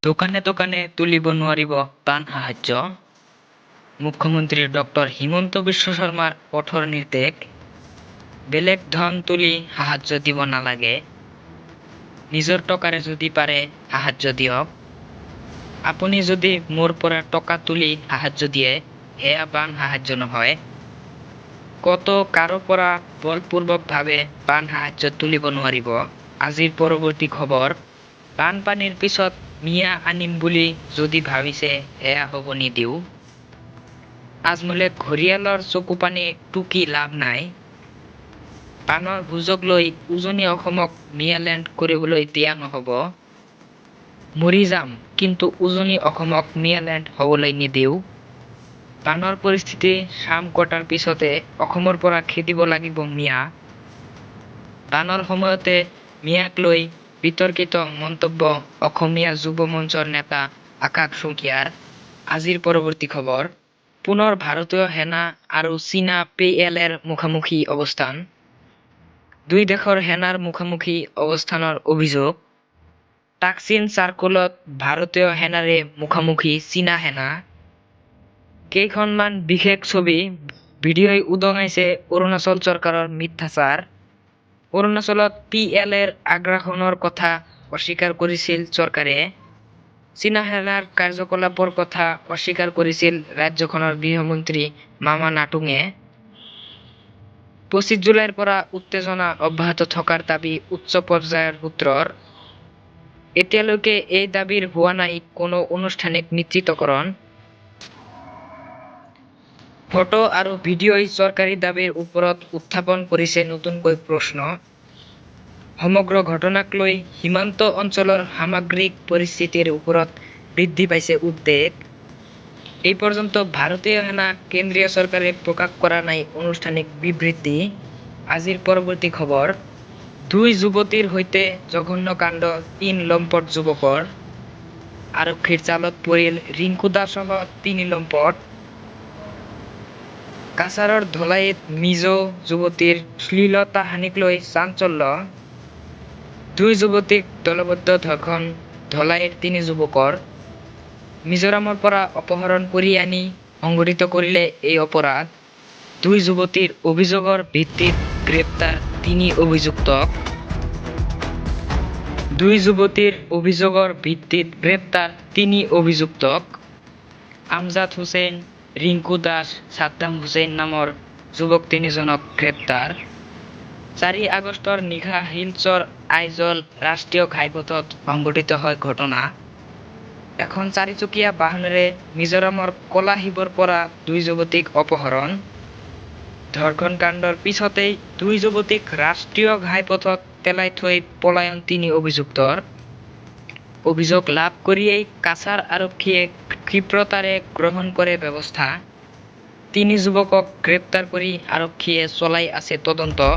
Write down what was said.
দোকানে দোকানে তুলিব নোৱাৰিব ত্ৰাণ সাহায্য। মুখ্যমন্ত্ৰী ডক্টৰ হিমন্ত বিশ্ব শৰ্মাৰ কঠোৰ নিৰ্দেশ। বেলেগ ধন তুলি সাহায্য দিব নালাগে। নিজৰ টকাৰে যদি পাৰে সাহায্য দিয়ক। আপুনি যদি মোৰ পৰা টকা তুলি সাহায্য দিয়ে সেয়া বান সাহায্য নহয়। কত কাৰো পৰা বলপূৰ্বকভাৱে বান সাহায্য তুলিব নোৱাৰিব। আজিৰ পৰৱৰ্তী খবৰ। বানপানীৰ পিছত মিয়া আনিম বুলি যদি ভাবিছে সেয়া হ'ব নিদিও। আজমলে ঘৰিয়ালৰ চকুপানী টুকি লাভ নাই। বানৰ বুজক লৈ উজনি অসমক মিয়ালেণ্ড কৰিবলৈ দিয়া নহ'ব। মৰি যাম কিন্তু উজনি অসমক মিয়ালেণ্ড হ'বলৈ নিদিও। বানৰ পৰিস্থিতি শাম কটাৰ পিছতে অসমৰ পৰা খেদিব লাগিব মিয়া। বানৰ সময়তে মিয়াক লৈ বিতৰ্কিত মন্তব্য অসমীয়া যুৱ মঞ্চৰ নেতা আকাশ শইকীয়াৰ। আজিৰ পৰৱৰ্তী খবৰ। পুনৰ ভাৰতীয় সেনা আৰু চীনা PLAৰ মুখামুখি অৱস্থান। দুই দেশৰ সেনাৰ মুখামুখি অৱস্থানৰ অভিযোগ। টাকচিন চাৰ্কলত ভাৰতীয় সেনাৰে মুখামুখি চীনা সেনা। কেইখনমান বিশেষ ছবি ভিডিঅ'ই উদঙাইছে অৰুণাচল চৰকাৰৰ মিথ্যাচাৰ। অৰুণাচলত PLAৰ আগ্ৰাসনৰ কথা অস্বীকাৰ কৰিছিল চৰকাৰে। চীনা সেনাৰ কাৰ্যকলাপৰ কথা অস্বীকাৰ কৰিছিল ৰাজ্যখনৰ গৃহমন্ত্ৰী মামা নাটুঙে। 25 জুলাইৰ পৰা উত্তেজনা অব্যাহত থকাৰ দাবী উচ্চ পৰ্যায়ৰ সূত্ৰৰ। এতিয়ালৈকে এই দাবীৰ হোৱা নাই কোনো আনুষ্ঠানিক নিশ্চিতকৰণ। ফটো আৰু ভিডিঅ'ই চৰকাৰী দাবীৰ ওপৰত উত্থাপন কৰিছে নতুনকৈ প্ৰশ্ন। সমগ্ৰ ঘটনাক লৈ সীমান্ত অঞ্চলৰ সামগ্ৰিক পৰিস্থিতিৰ ওপৰত বৃদ্ধি পাইছে উদ্বেগ। এই পৰ্যন্ত ভাৰতীয় সেনা কেন্দ্ৰীয় চৰকাৰে প্ৰকাশ কৰা নাই আনুষ্ঠানিক বিবৃতি। আজিৰ পৰৱৰ্তী খবৰ। দুই যুৱতীৰ সৈতে জঘন্য কাণ্ড 3 লম্পট যুৱকৰ। আৰক্ষীৰ জালত পৰিল ৰিংকু দাসসহ 3 লম্পট। কাছাৰৰ ধলাইত মিজো যুৱতীৰ শ্লীলতাহানিক লৈ চাঞ্চল্য। দুই যুৱতীক দলবদ্ধ ধৰ্ষণ ধলাইৰ 3 যুৱকৰ। মিজোৰামৰ পৰা অপহৰণ কৰি আনি সংঘটিত কৰিলে এই অপৰাধ। দুই যুৱতীৰ অভিযোগৰ ভিত্তিত গ্ৰেপ্তাৰ 3 অভিযুক্তক। দুই যুৱতীৰ অভিযোগৰ ভিত্তিত গ্ৰেপ্তাৰ 3 অভিযুক্তক। আমজাদ হুছেইন, ৰিংকু দাস, ছাদ্দাম হুছেইন নামৰ যুৱক 3 জনক গ্ৰেপ্তাৰ। 4 আগষ্টৰ নিশা শিলচৰ আইজল ৰাষ্ট্ৰীয় ঘাইপথত সংঘটিত হয় ঘটনা। এখন 4-চকীয়া বাহনেৰে মিজোৰামৰ কোলাশিবৰ পৰা দুই যুৱতীক অপহৰণ। ধৰ্ষণ কাণ্ডৰ পিছতেই দুই যুৱতীক ৰাষ্ট্ৰীয় ঘাইপথত পেলাই থৈ পলায়ন 3 অভিযুক্তৰ। অভিযোগ লাভ কৰিয়েই কাছাৰ আৰক্ষীয়ে ক্ষীপ্ৰতাৰে গ্ৰহণ কৰে ব্যৱস্থা। 3 যুৱকক গ্ৰেপ্তাৰ কৰি আৰক্ষীয়ে চলাই আছে তদন্ত।